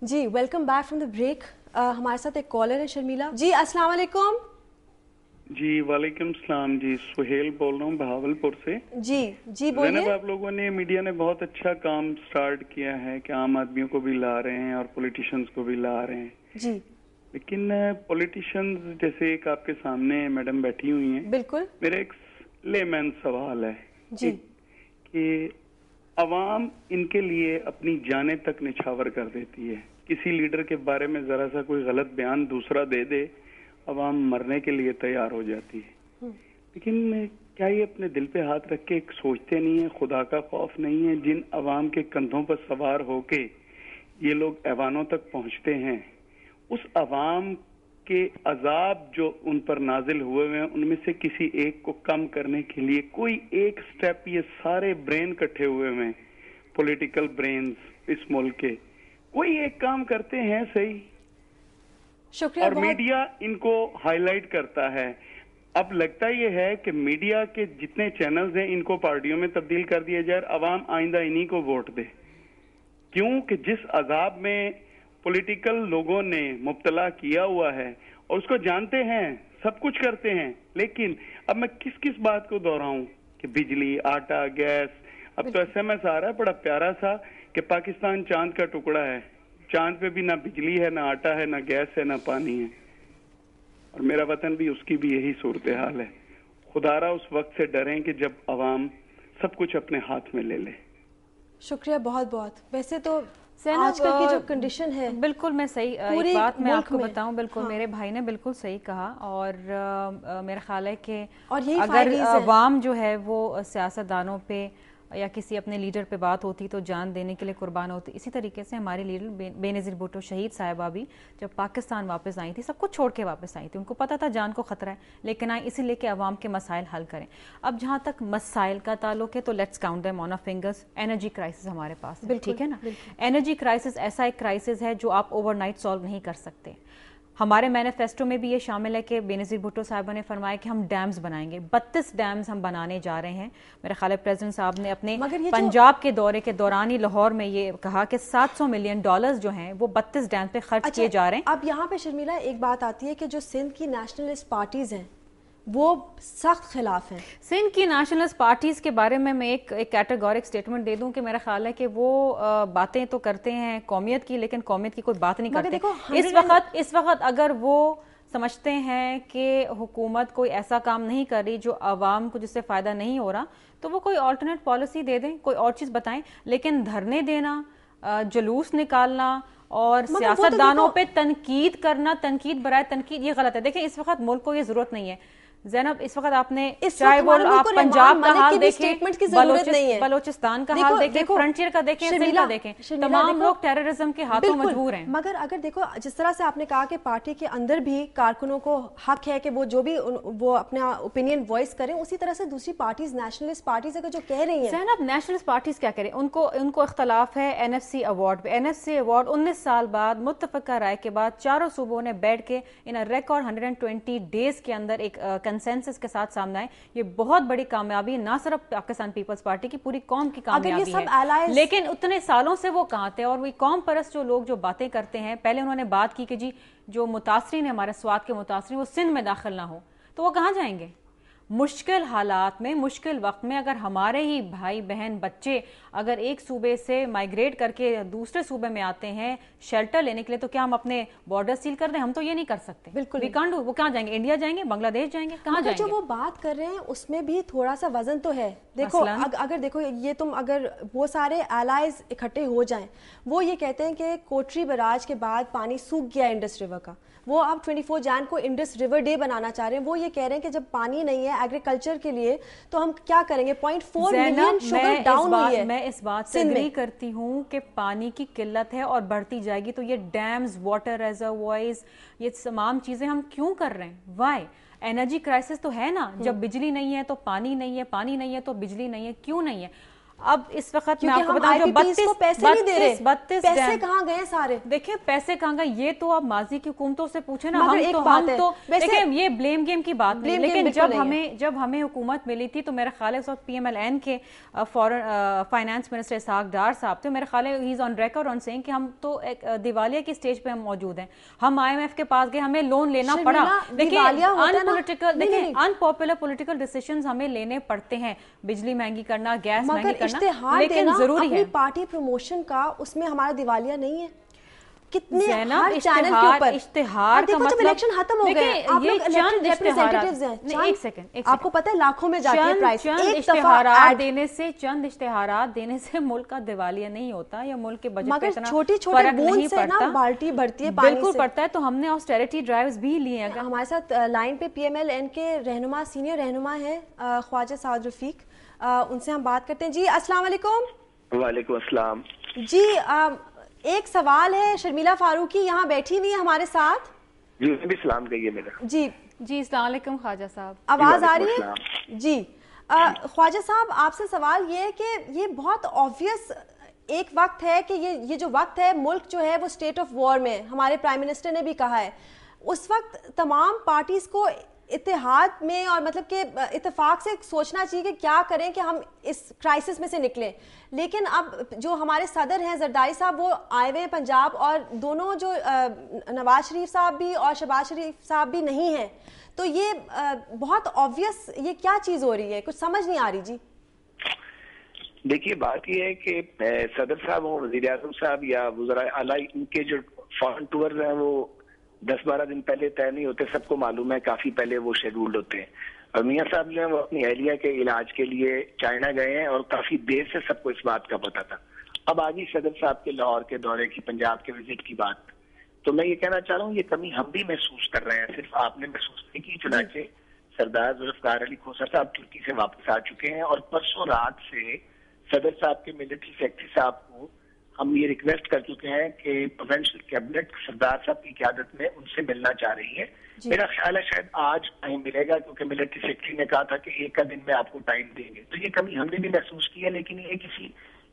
G welcome back from the break. ہمارے ساتھ ایک کالر ہے شرمیلا جی. السلام علیکم. جی وعلیکم السلام. جی سہیل بول رہا ہوں بہاولپور سے. جی جی بولیے. زینب, آپ لوگوں نے میڈیا نے بہت اچھا کام سٹارٹ کیا ہے کہ عام آدمیوں کو بھی لا رہے ہیں اور پولیٹیشنز کو بھی لا رہے ہیں جی. لیکن پولیٹیشنز جیسے ایک آپ کے سامنے میڈم بیٹھی ہوئی ہیں, بالکل میرا ایک لے مین سوال ہے جی کہ عوام ان کے لیے اپنی جانیں تک نچھاور کر دیتی ہے. کسی لیڈر کے بارے میں ذرا سا کوئی غلط بیان دوسرا دے دے, عوام مرنے کے لیے تیار ہو جاتی ہے. لیکن کیا یہ اپنے دل پہ ہاتھ رکھ کے سوچتے نہیں ہیں, خدا کا خوف نہیں ہے؟ جن عوام کے کندھوں پر سوار ہو کے یہ لوگ ایوانوں تک پہنچتے ہیں, اس عوام کے عذاب جو ان پر نازل ہوئے ہیں ان میں سے کسی ایک کو کم کرنے کے لیے کوئی ایک سٹیپ یہ سارے برین کٹھے ہوئے ہیں, پولیٹیکل برینز اس ملک کے, کوئی ایک کام کرتے ہیں صحیح؟ شکریہ. اور میڈیا ان کو ہائی لائٹ کرتا ہے. اب لگتا یہ ہے کہ میڈیا کے جتنے چینلز ہیں ان کو پارٹیوں میں تبدیل کر دیا جائے, عوام آئندہ انہی کو ووٹ دے. کیوں کہ جس عذاب میں پولیٹیکل لوگوں نے مبتلا کیا ہوا ہے اور اس کو جانتے ہیں, سب کچھ کرتے ہیں, لیکن اب میں کس کس بات کو دہراؤں کہ بجلی, آٹا, گیس. اب تو ایس ایم ایس آ رہا ہے بڑا پیارا سا کہ پاکستان چاند کا ٹکڑا ہے, چاند پہ بھی نہ بجلی ہے, نہ آٹا ہے, نہ گیس ہے, نہ پانی ہے, اور میرا وطن بھی اس کی بھی یہی صورتحال ہے. خدا را اس وقت سے ڈریں کہ جب عوام سب کچھ اپنے ہاتھ میں لے لے. شکریہ بہت بہت. ویسے تو آج کل کی جو کنڈیشن ہے, بالکل میں صحیح ایک بات میں آپ کو بتاؤں, بالکل میرے بھائی نے بالکل صحیح کہا, اور میرا خیال ہے کہ اگر عوام جو ہے وہ سیاستدانوں پہ یا کسی اپنے لیڈر پہ بات ہوتی تو جان دینے کے لیے قربان ہوتی. اسی طریقے سے ہماری لیڈر بے نظیر بھٹو شہید صاحبہ بھی جب پاکستان واپس آئی تھی, سب کچھ چھوڑ کے واپس آئی تھی, ان کو پتہ تھا جان کو خطرہ ہے, لیکن آئی اسی لیے کہ عوام کے مسائل حل کریں. اب جہاں تک مسائل کا تعلق ہے تو let's count them on a fingers. Energy crisis ہمارے پاس ہے, ٹھیک ہے نا. انرجی کرائسس ایسا ایک کرائسس ہے جو آپ اوور نائٹ سالو نہیں کر سکتے. ہمارے مینیفیسٹو میں بھی یہ شامل ہے کہ بے نظیر بھٹو صاحبہ نے فرمایا کہ ہم ڈیمز بنائیں گے. 32 ڈیمز ہم بنانے جا رہے ہیں. میرے خیال ہے پریزیڈنٹ صاحب نے اپنے پنجاب کے دورے کے دوران ہی لاہور میں یہ کہا کہ $700 ملین جو ہیں وہ 32 ڈیمز پہ خرچ کیے جا رہے ہیں. اب یہاں پہ شرمیلا ایک بات آتی ہے کہ جو سندھ کی نیشنلسٹ پارٹیز ہیں وہ سخت خلاف ہیں. سندھ کی نیشنلسٹ پارٹیز کے بارے میں ایک کیٹیگورک سٹیٹمنٹ دے دوں کہ میرا خیال ہے کہ وہ باتیں تو کرتے ہیں قومیت کی, لیکن قومیت کی کوئی بات نہیں کرتے. اس وقت اگر وہ سمجھتے ہیں کہ حکومت کوئی ایسا کام نہیں کر رہی جو عوام کو جس سے فائدہ نہیں ہو رہا, تو وہ کوئی آلٹرنیٹ پالیسی دے دیں, کوئی اور چیز بتائیں. لیکن دھرنے دینا, جلوس نکالنا اور سیاستدانوں پہ تنقید کرنا, تنقید برائے تنقید, یہ غلط ہے. دیکھیں اس وقت ملک کو یہ ضرورت نہیں ہے. زینب اس وقت آپ نے چاہے وہ آپ پنجاب کا حال دیکھیں, بلوچستان کا حال دیکھیں, فرنٹیئر کا دیکھیں, سندھ کا دیکھیں, تمام لوگ ٹیررزم کے ہاتھوں مجبور ہیں. مگر اگر دیکھو جس طرح سے آپ نے کہا کہ پارٹی کے اندر بھی کارکنوں کو حق ہے کہ وہ جو بھی وہ اپنا اوپینین وائس کریں, اسی طرح سے دوسری پارٹیز نیشنلسٹ پارٹیز اگر جو کہہ رہی ہیں. زینب نیشنلسٹ پارٹیز کیا کریں, ان کو اختلاف ہے این ایف سی ایوارڈ پہ. این ایف سی ایوارڈ 19 سال بعد متفقہ رائے کے بعد چاروں صوبوں نے بیٹھ کے ان ریکارڈ 120 ڈیز کے اندر ایک کنسنسس کے ساتھ سامنے آئے. یہ بہت بڑی کامیابی نہ صرف پاکستان پیپلز پارٹی کی, پوری قوم کی کامیابی ہے. لیکن اتنے سالوں سے وہ کہاں تھے, اور وہ قوم پرست جو لوگ جو باتیں کرتے ہیں, پہلے انہوں نے بات کی کہ جی جو متاثرین ہیں ہمارے سوات کے متاثرین وہ سندھ میں داخل نہ ہو, تو وہ کہاں جائیں گے؟ مشکل حالات میں, مشکل وقت میں اگر ہمارے ہی بھائی بہن بچے اگر ایک صوبے سے مائگریٹ کر کے دوسرے صوبے میں آتے ہیں شیلٹر لینے کے لیے, تو کیا ہم اپنے بارڈر سیل کر دیں؟ ہم تو یہ نہیں کر سکتے. بالکل وہ کہاں جائیں گے؟ انڈیا جائیں گے, بنگلہ دیش جائیں گے, کہاں جائیں گے؟ جو وہ بات کر رہے ہیں اس میں بھی تھوڑا سا وزن تو ہے. دیکھو اگر دیکھو یہ تم اگر وہ سارے الائز اکٹھے ہو جائیں, وہ یہ کہتے ہیں کہ کوٹری براج کے بعد پانی سوکھ گیا انڈس ریور کا, وہ اب 24 جان کو انڈس ریور ڈے بنانا چاہ رہے ہیں. وہ یہ کہہ رہے ہیں کہ جب پانی نہیں ہے ایگریکلچر کے لیے تو ہم کیا کریں گے؟ 0.4 ملین شوگر ڈاؤن ہوئی ہے. میں اس بات سے اگری کرتی ہوں کہ پانی کی قلت ہے اور بڑھتی جائے گی, تو یہ ڈیمز, واٹر ریزروائرز, یہ تمام چیزیں ہم کیوں کر رہے ہیں؟ وائی؟ انرجی کرائسس تو ہے نا, جب بجلی نہیں ہے تو پانی نہیں ہے, پانی نہیں ہے تو بجلی نہیں ہے. کیوں نہیں ہے؟ اب اس وقت میں آپ کو بتاؤں جو 32 کہاں گئے سارے, دیکھیں پیسے کہاں گئے, یہ تو آپ ماضی کی حکومتوں سے پوچھیں نا. ہم تو دیکھیں یہ بلیم گیم کی بات نہیں, لیکن جب ہمیں حکومت ملی تھی تو میرا خیال ہے اس وقت پی ایم ایل این کے فائنانس منسٹر اسحاق ڈار صاحب تھے. میرے خیال ہے ہی از آن ریکارڈ آن سیئنگ کہ ہم تو دیوالیہ کی سٹیج پہ ہم موجود ہیں. ہم آئی ایم ایف کے پاس گئے, ہمیں لون لینا پڑا. دیکھیں ان پاپولر پولیٹیکل ڈیسیشنز ہمیں لینے پڑتے ہیں, بجلی مہنگی کرنا, گیس مہنگی کرنا, لیکن ضروری ہے. پارٹی پروموشن کا اس میں ہمارا دیوالیہ نہیں ہے. کتنے اشتہار کا مطلب الیکشن ختم ہو گئے, آپ لوگ الیکٹڈ ریپرزینٹیٹیوز ہیں. ایک سیکنڈ, آپ کو پتہ ہے لاکھوں میں جاتی ہے پرائس. چند اشتہارات دینے سے ملک کا دیوالیہ نہیں ہوتا, یا ملک کے بجٹ پہ اتنا چھوٹی چھوٹی بوند سے نا بالٹی بھرتی ہے پانی سے. بالکل پڑتا ہے. تو ہم نے آسٹیریٹی ڈرائیوز بھی لیے ہیں. ہمارے ساتھ لائن پہ پی ایم ایل این کے رہنما, سینئر رہنما ہے خواجہ سعد رفیق, ان سے ہم بات کرتے ہیں. جی السلام علیکم. وعلیکم السلام. جی ایک سوال ہے, شرمیلا فاروقی یہاں بیٹھی ہوئی ہے ہمارے ساتھ. جی انہیں بھی سلام کہیے میرا. جی السلام علیکم خواجہ صاحب. آواز آ رہی ہے؟ جی خواجہ صاحب آپ سے سوال یہ ہے کہ یہ بہت آبویس ایک وقت ہے کہ یہ جو وقت ہے ملک جو ہے وہ اسٹیٹ آف وار میں, ہمارے پرائم منسٹر نے بھی کہا ہے. اس وقت تمام پارٹیز کو اتحاد میں اور مطلب کہ اتفاق سے سوچنا چاہیے کہ کیا کریں کہ ہم اس کرائسس میں سے نکلیں. لیکن اب جو ہمارے صدر ہیں زرداری صاحب وہ آئے ہوئے ہیں پنجاب, اور دونوں جو نواز شریف صاحب بھی اور شہباز شریف صاحب بھی نہیں ہیں. تو یہ بہت آبویس یہ کیا چیز ہو رہی ہے, کچھ سمجھ نہیں آ رہی. جی دیکھیے بات یہ ہے کہ صدر صاحب ہوں, وزیر اعظم صاحب یا وزراء اعلیٰ, ان کے جو فارن ٹورز ہیں وہ 10-12 دن پہلے طے نہیں ہوتے, سب کو معلوم ہے, کافی پہلے وہ شیڈولڈ ہوتے ہیں. اور میاں صاحب جو ہیں وہ اپنی اہلیہ کے علاج کے لیے چائنا گئے ہیں, اور کافی دیر سے سب کو اس بات کا پتا تھا. اب آگی صدر صاحب کے لاہور کے دورے کی, پنجاب کے وزٹ کی بات, تو میں یہ کہنا چاہ رہا ہوں یہ کمی ہم بھی محسوس کر رہے ہیں, صرف آپ نے محسوس نہیں کی. چنانچہ سردار ذوالفقار علی کھوسہ صاحب ترکی سے واپس آ چکے ہیں, اور پرسوں رات سے صدر صاحب کے ملٹری سیکرٹری صاحب کو ہم یہ ریکویسٹ کر چکے ہیں کہ پروونشل کیبنٹ سردار صاحب کی قیادت میں ان سے ملنا چاہ رہی ہے. میرا خیال ہے شاید آج ٹائم ملے گا, کیونکہ ملٹری سیکرٹری نے کہا تھا کہ 1 دن میں آپ کو ٹائم دیں گے. تو یہ کمی ہم نے بھی محسوس کی ہے, لیکن یہ کسی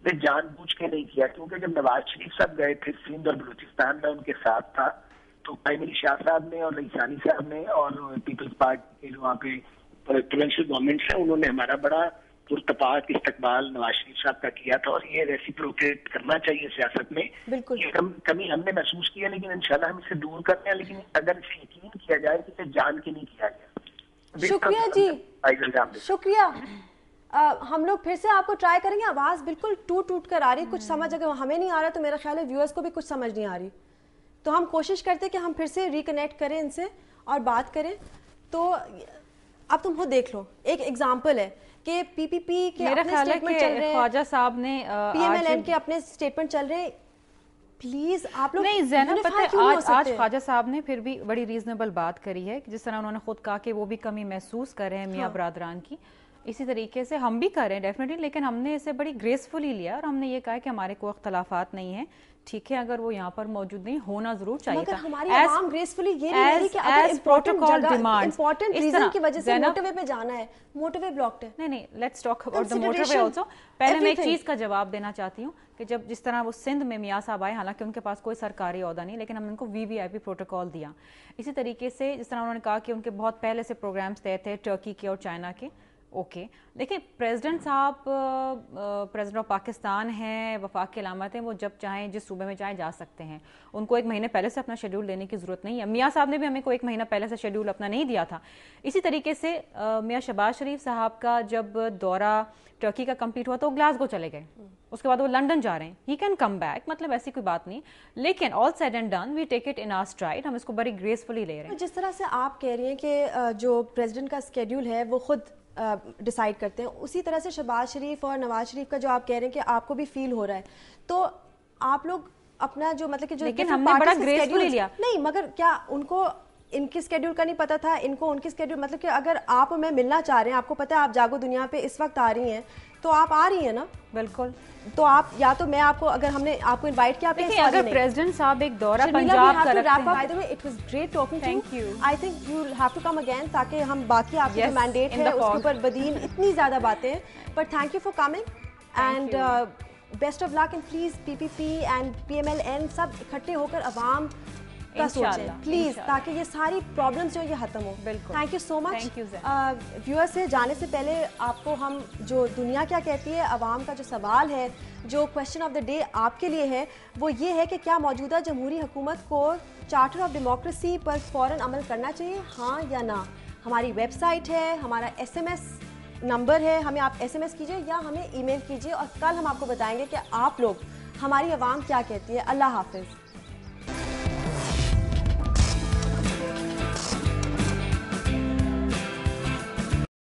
نے جان بوجھ کے نہیں کیا, کیونکہ جب نواز شریف صاحب گئے تھے سندھ اور بلوچستان میں ان کے ساتھ تھا, تو پرائمری شاہ صاحب نے اور رئیسانی صاحب نے اور پیپلز پارٹی کے جو وہاں پہ پروونشل گورنمنٹس ہیں انہوں نے ہمارا بڑا پرتپاک استقبال نواز شریف صاحب کا کیا تھا, اور یہ ریسیپروکیٹ کرنا چاہیے سیاست میں. یہ کمی ہم نے محسوس کی ہے, لیکن انشاءاللہ ہم اسے دور کرتے ہیں. لیکن اگر اسے یقین کیا جائے کہ اسے جان کے نہیں کیا گیا. شکریہ جی, شکریہ. ہم لوگ پھر سے آپ کو ٹرائی کریں گے. آواز بالکل ٹوٹ کر آ رہی, کچھ سمجھ اگر ہمیں نہیں آ رہا تو میرا خیال ہے ویورز کو بھی کچھ سمجھ نہیں آ رہی. تو ہم کوشش کرتے کہ ہم پھر سے ریکنیکٹ کریں ان سے اور بات کریں. تو اب تم خود دیکھ لو, ایک ایگزامپل ہے کہ پی پی پی کے اپنے سٹیٹمنٹ چل رہے ہیں, خواجہ صاحب نے پی ایم ایل این کے اپنے سٹیٹمنٹ چل رہے ہیں. پلیز آپ لوگ نہیں زینب, پتہ ہے آج خواجہ صاحب نے پھر بھی بڑی ریزنیبل بات کری ہے, جس طرح انہوں نے خود کہا کہ وہ بھی کمی محسوس کر رہے ہیں میاں برادران کی. اسی طریقے سے ہم بھی کر رہے ہیں ڈیفینیٹلی, لیکن ہم نے اسے بڑی گریسفلی لیا, اور ہم نے یہ کہا کہ ہمارے کوئی اختلافات نہیں ہیں, ٹھیک ہے, اگر وہ یہاں پر موجود نہیں ہونا ضرور چاہیے تھا. ہماری عوام گریسفلی یہ نہیں ہے کہ اگر امپورٹنٹ ریزن کی وجہ سے موٹر وے پہ جانا ہے, موٹر وے بلاکڈ ہے. نہیں let's talk about the motor way also. پہلے میں ایک چیز کا جواب دینا چاہتی ہوں کہ جس طرح وہ سندھ میں میاں صاحب آئے, حالانکہ ان کے پاس کوئی سرکاری عہدہ نہیں, لیکن ہم نے ان کو VVIP پروٹوکال دیا. اسی طریقے سے جس طرح انہوں نے کہا کہ ان کے بہت پہلے سے پروگرامز طے تھے ٹرکی کے اور چائنا کے, اوکے. دیکھیں پریزیڈنٹ صاحب پریزیڈنٹ آف پاکستان ہیں, وفاق کی علامت ہیں, وہ جب چاہیں جس صوبے میں چاہیں جا سکتے ہیں. ان کو 1 مہینے پہلے سے اپنا شیڈول دینے کی ضرورت نہیں ہے. میاں صاحب نے بھی ہمیں کوئی 1 مہینہ پہلے سے شیڈول اپنا نہیں دیا تھا. اسی طریقے سے میاں شہباز شریف صاحب کا جب دورہ ٹرکی کا کمپلیٹ ہوا تو وہ گلاسگو چلے گئے, اس کے بعد وہ لنڈن جا رہے ہیں. ہی کین کم بیک, مطلب ایسی کوئی بات نہیں, لیکن all said and done we take it in our stride, ہم اس کو بڑی گریسفلی لے رہے ہیں. جس طرح سے آپ کہہ رہی ہیں کہ جو پریزیڈنٹ کا اسکیڈول ہے وہ خود ڈیسائیڈ کرتے ہیں, اسی طرح سے شہباز شریف اور نواز شریف کا جو آپ کہہ رہے ہیں کہ آپ کو بھی فیل ہو رہا ہے, تو آپ لوگ اپنا جو مطلب کہ جو لیکن ہم نے بڑا گریسفلی لیا. نہیں مگر کیا ان کو ان کی اسکیڈول کا نہیں پتا تھا, ان کو ان کی اسکیڈول, مطلب کہ اگر آپ میں ملنا چاہ رہے ہیں, آپ کو پتا ہے آپ جاگو دنیا پہ اس وقت آ رہی ہیں, تو آپ آ رہی ہیں نا. بالکل. تو آپ یا تو میں آپ کو اگر ہم نے آپ کو انوائٹ کیا, اگر پریزیڈنٹ صاحب ایک دورہ پنجاب کا رکھتے ہیں. It was great talking to you. Thank you. I think you have to come again, تاکہ ہم باقی آپ کا مینڈیٹ ہے اس کے اوپر بدین اتنی زیادہ باتیں ہیں, but thank you for coming. And best of luck, and please PPP and PMLN سب اکٹھے ہو کر عوام کا سوچیں پلیز، تاکہ یہ ساری پرابلمس جو یہ ختم ہو. تھینک یو سو مچ. ویور سے جانے سے پہلے آپ کو ہم جو دنیا کیا کہتی ہے، عوام کا جو سوال ہے، جو کویسچن آف دا ڈے آپ کے لیے ہے، وہ یہ ہے کہ کیا موجودہ جمہوری حکومت کو چارٹر آف ڈیموکریسی پر فوراً عمل کرنا چاہیے، ہاں یا نہ؟ ہماری ویب سائٹ ہے، ہمارا SMS نمبر ہے، ہمیں آپ SMS کیجئے یا ہمیں ای میل کیجئے، اور کل ہم آپ کو بتائیں گے کہ آپ لوگ، ہماری عوام کیا کہتی ہے. اللہ حافظ.